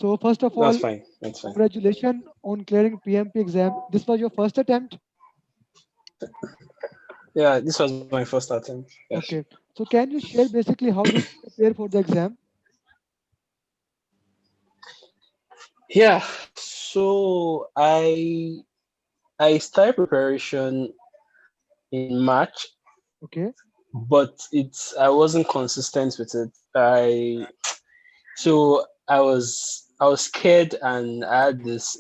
So first of That's all, fine. That's fine. congratulations on clearing PMP exam. This was your first attempt. Yeah, this was my first attempt. Yes. Okay. So can you share basically how did you prepare for the exam? Yeah. So I started preparation in March, Okay. but I wasn't consistent with it. I was scared, and I had this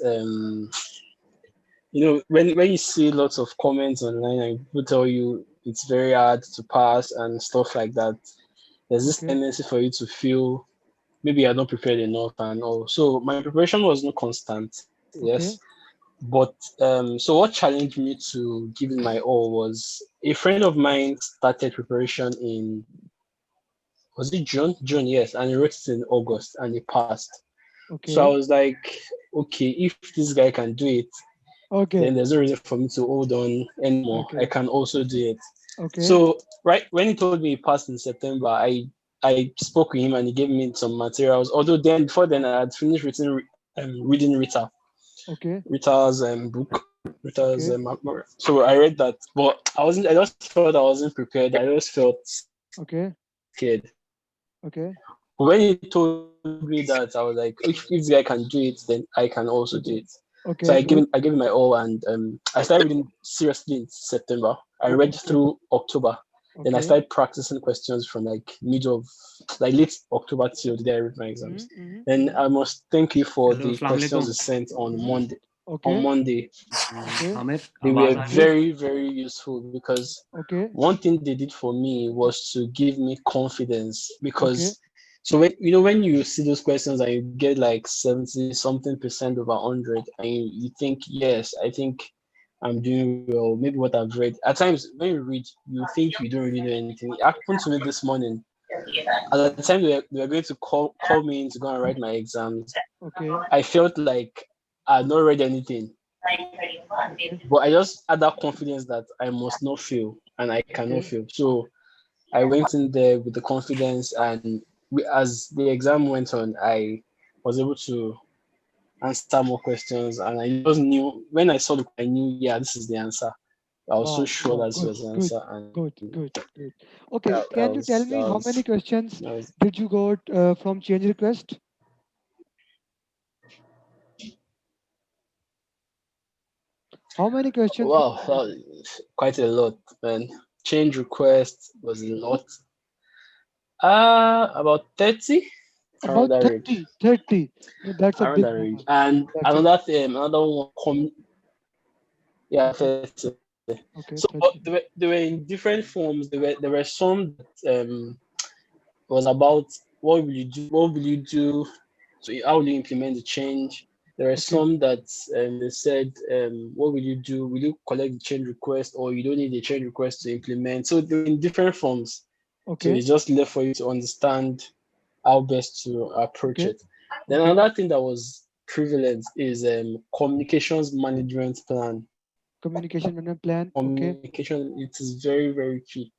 when you see lots of comments online and people tell you it's very hard to pass and stuff like that, there's this Okay. tendency for you to feel maybe you're not prepared enough and all. So my preparation was not constant, Okay. yes. But so what challenged me to give it my all was a friend of mine started preparation in, was it June? June, yes, and he wrote it in August and he passed. So I Okay. was like, okay, if this guy can do it, then Okay. there's no reason for me to hold on anymore. I Okay. can also do it. Okay. So right when he told me he passed in September, I spoke with him and he gave me some materials. Although then before then I had finished reading Okay. Rita's book, Rita's Okay. so I read that, but I wasn't. I just felt I wasn't prepared. I just felt scared. Okay. But when he Okay. told me that, I was like, if this guy can do it, then I can also do it. So I gave Okay. him my Good. all, and I started reading seriously in September. I read Okay. through October. Then I Okay. started practicing questions from like late October till the day I wrote my exams. Mm-hmm. And Mm-hmm. I must thank you for Hello, the Assalamu questions you alaikum. sent on Mm-hmm. Monday. On Okay. Monday, Okay. Amer, they आवाज were आ रही है? Good. very, very useful because Okay. one thing they did for me was to give me confidence. Okay. Because so when you see those questions and you get like 70 something percent over 100, and you think, yes, I think I'm doing well, maybe what I've read. At times when you read, you think you don't really know anything. It happened to me this morning. At the time they were going to call me in to go and write my exams. Okay. I felt like I had not read anything, Okay. but I just had that confidence that I must not fail and I cannot Okay. fail. So I went in there with the confidence, and as the exam went on, I was able to answer more questions, and I just knew when I saw the, I knew, yeah, this is the answer. I was so Wow. sure Wow. that this Good. was the Good. answer, and Good. Good. Good. that, Okay. that Can you was tell that me how was many questions that was did you got from change request? How many questions from wow, that was quite a lot, man. Change request was a lot. About 30 around about that range. 30? 30. No, that's a Around big that range. number. And That's a another thing, another one yeah, okay. 30. So Okay. but 30. they were in different forms. There were some that was about what will you do, so how will you implement the change. There are Okay. some that they said, what will you do? Will you collect the change request, or you don't need the change request to implement? So they're in different forms. So Okay. it's just left for you to understand how best to approach Okay. it. Then Okay. another thing that was prevalent is communications management plan. Communication management plan. Okay. Communication, it is very, very key.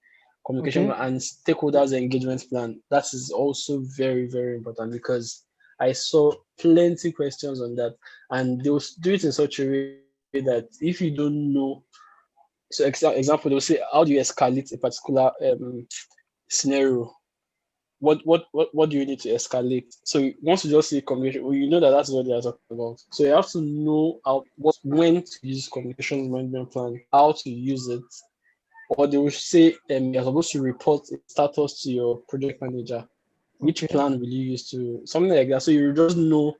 Communication Okay. and stakeholders engagement plan. That is also very, very important because I saw plenty questions on that, and they will do it in such a way that if you don't know, so example, they'll say, how do you escalate a particular scenario? What do you need to escalate? So once you just say communication, well, you know that that's what they are talking about. So you have to know when to use communications management plan, how to use it, or they will say you're supposed to report a status to your project manager. Which Okay. plan will you use to something like that? So you just know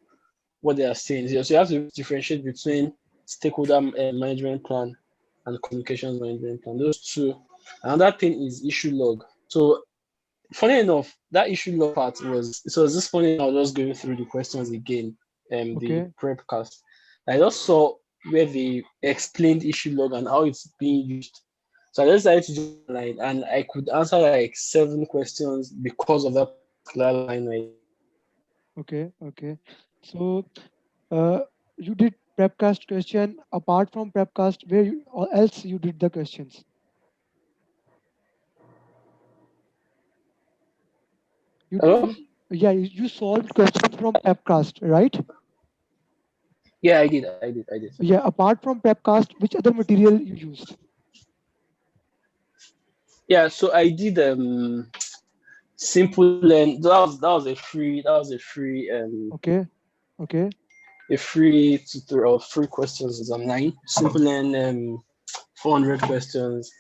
what they are saying. So you have to differentiate between stakeholder management plan and communications management plan. Those two. Another thing is issue log. So funny enough, that issue log part was this morning. I was just going through the questions again, the Okay. prep cast. I just saw where they explained issue log and how it's being used. So I just decided to do online, and I could answer like 7 questions because of that particular line right there. Okay. Okay. So uh, you did prepcast question apart from prepcast where you, or else you did the questions. You, Hello? you Yeah, you solved questions from Pepcast, right? Yeah, I did. Yeah, apart from Pepcast, which other material you used? Yeah, so I did simple learn. Okay, okay, a free tutorial, free questions is online. Simple learn 400 questions.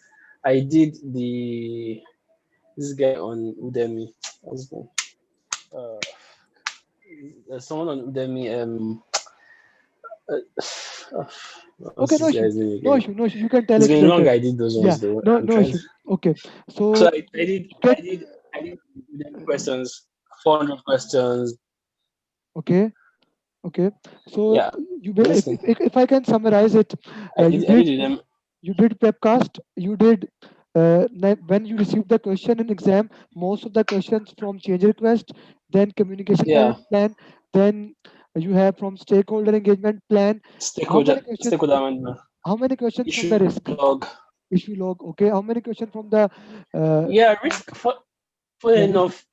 I did the this guy on Udemy. What's his name? Uh, there's someone on Udemy. Uh, what's okay. this No issue, guy's name no again? issue, no issue. You can tell It's it been long. later. I did those Yeah, ones though. no, I'm no trying. issue. Okay, So so I get did I did Udemy questions, 400 questions. okay, okay. So Yeah, you I'm will- listening. if I can summarize it, you I did did Udemy. you did Pepcast, you did when you received the question in exam, most of the questions from change request, then communication Yeah, management plan, then you have from stakeholder engagement plan. How many questions? stakeholder management, How many questions from issue the risk log. issue log? Okay, how many questions from the uh, Yeah, risk. For yeah, risk? enough,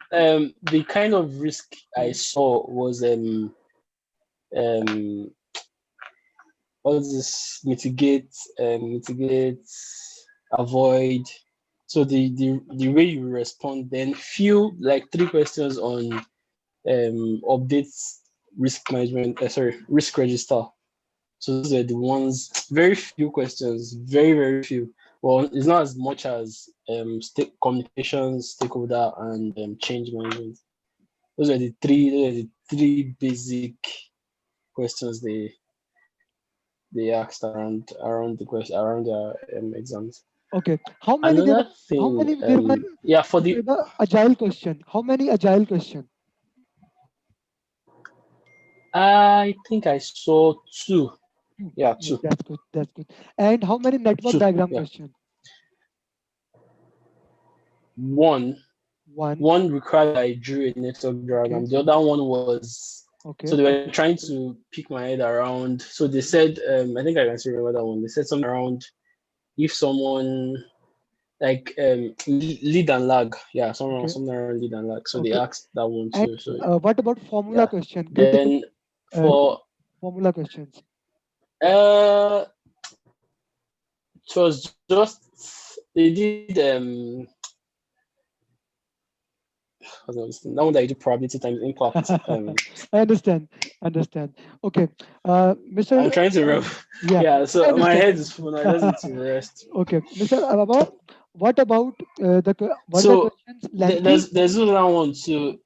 the kind of risk I saw was all this mitigate, avoid. So the way you respond, then few like three questions on updates risk management. Risk register. So those are the ones. Very few questions. Very few. Well, it's not as much as communications, stakeholder, and change management. Those are the three basic questions they asked around the question around their exams. Okay, how many there Another were? How thing, many there were? yeah, for the There were agile question. How many agile question? I think I saw two. Two. Yeah, Yeah, two, that's good. That's good. And how many network two. diagram Yeah, question? one One. one required I drew a network Okay. diagram. The other one was so Okay. they were Okay. trying to pick my head around. So they said, I think I can still remember that one. They said something around if someone like lead and lag. Yeah, Okay. something around lead and lag. So they Okay. asked that one And too. So what about formula yeah. question? Critical Then uh, for formula questions. uh it was just they did how's that one that one that you do probability times impact. I understand. Understand. Okay. I'm Mr. trying to remember. Yeah, Yeah, I so my understand. head is full now. I just need to rest. Okay, Mr. Alaba, what about were the So questions lengthy? there's another one too.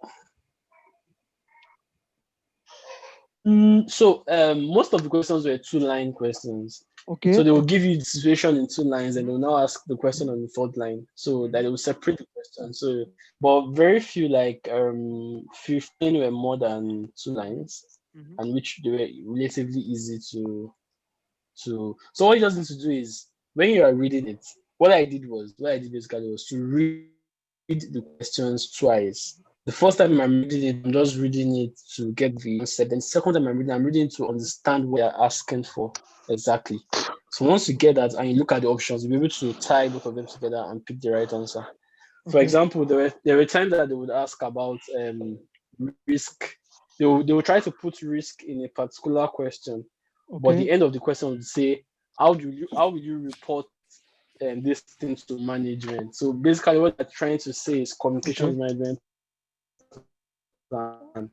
So most of the questions were two-line questions. So Okay. they will give you the situation in two lines, and Mhm, they will now ask the question on the third line, so that mhm, they will separate the question. So, but very few, like 15 were more than two lines, mhm. and which they were relatively easy to. So what you just need to do is when you are reading it. What I did basically was to read the questions twice. The first time I'm reading it, I'm just reading it to get the answer. Then the second time I'm reading to understand what they're asking for exactly. So once you get that and you look at the options, you'll be able to tie both of them together and pick the right answer. For Okay. example, there were times that they would ask about risk. They will try to put risk in a particular question, but the Okay. end of the question would say, how will you report this thing to management? So basically, what they're trying to say is communications Okay. management plan.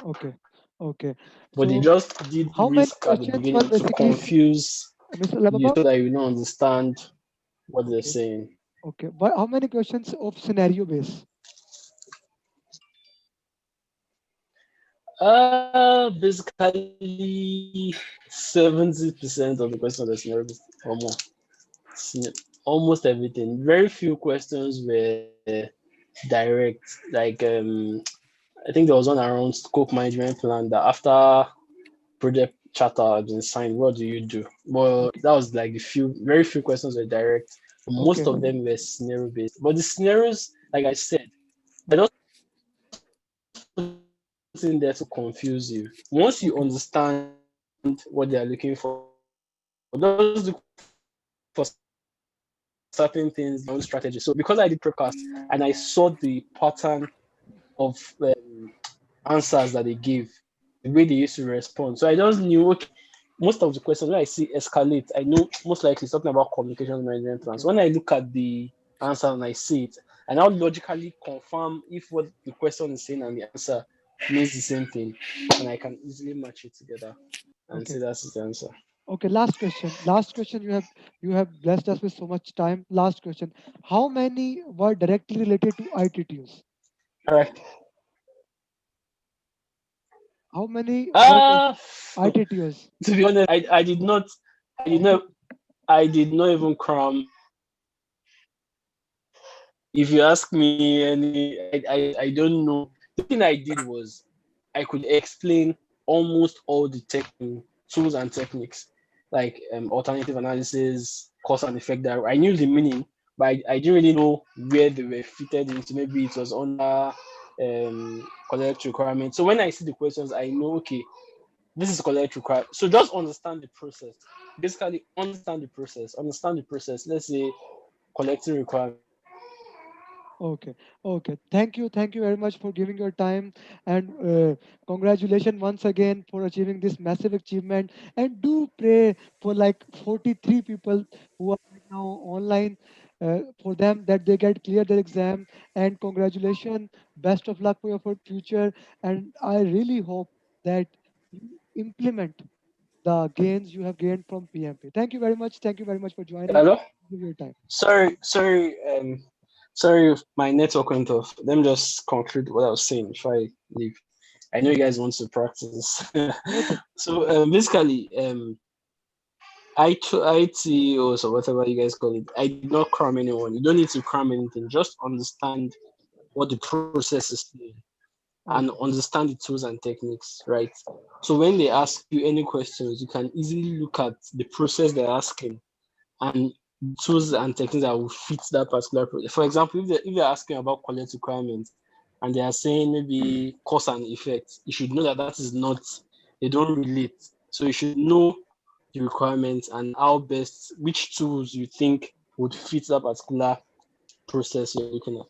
Okay. Okay. But they just So did risk how at the many beginning to questions were basically confuse Mr. you so Lababa? that you don't understand what they're Okay. saying. Okay. But how many questions of scenario base? Basically 70% of the questions are scenario based or more. Almost everything. Very few questions were direct. Like I think there was one around scope management plan that after project charter has been signed, what do you do? Well, Okay. that was like the very few questions were direct. Most Okay. of them were scenario based. But the scenarios, like I said, they're just put in there to confuse you. Once you understand what they are looking for, just look for certain things, you know certain strategy. So because I did prepcast and I saw the pattern of questions they were asking, answers that they gave, the way they used to respond. So I just knew, okay, most of the questions when I see escalate, I know most likely it's talking about communication management plans. Okay. When I look at the answer and I see it, I now logically confirm if what the question is saying and the answer means the same thing, and I can easily match it together and Okay. say that's the answer. Okay. Last question. Last question. You have blessed us with so much time. Last question. How many were directly related to ITTUs? All right. How many were Uh ITTUs? to be honest, I did not I did not even cram ITTs. If you ask me any, I don't know. The thing I did was I could explain almost all the tools and techniques, like alternative analysis, cause and effect. That I knew the meaning, but I didn't really know where they were fitted into. Maybe it was under collect requirement. So when I see the questions, I know, okay, this is collect requirement. So just understand the process. Basically, understand the process. Understand the process. Let's say collecting requirement. Okay, okay. Thank you very much for giving your time, and congratulations once again for achieving this massive achievement. And do pray for like 43 people who are right now online, for them that they get clear their exam. And congratulations, best of luck for your future. And I really hope that you implement the gains you have gained from PMP. Thank you very much. Thank you very much for joining. Hello. Give your time. Sorry, my network went off. Let me just conclude what I was saying before I leave. I know you guys want to practice. Okay, So basically, ITOs or whatever you guys call it, I did not cram anyone. You don't need to cram anything. Just understand what the process is doing and okay, understand the tools and techniques, right? So when they ask you any questions, you can easily look at the process they're asking and tools and techniques that will fit that particular project. For example, if they're asking about collect requirements and they are saying maybe cause and effect, you should know that that is not, they don't relate. So you should know the requirements and how best, which tools you think would fit that particular process you're looking at.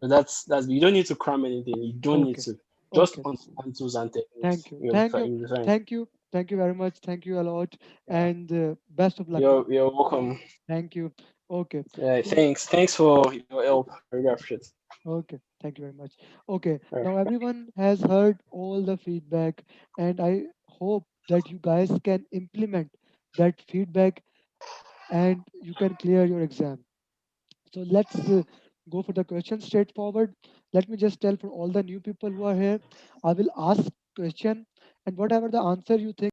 So that's you don't need to cram anything. You don't need okay, to just okay. understand tools and techniques. Thank you. You'll be Thank fine. you. You'll be fine. Thank you. Thank you very much. Thank you a lot. Yeah. And best of luck for you. You're welcome. Thank you. Okay. Yeah, So, thanks for your help. I really appreciate it. okay. Thank you very much. Okay. All Now, right. everyone has heard all the feedback, and I hope that you guys can implement that feedback and you can clear your exam. So, let's go for the question straightforward. Let me just tell for all the new people who are here, I will ask question, and whatever the answer you think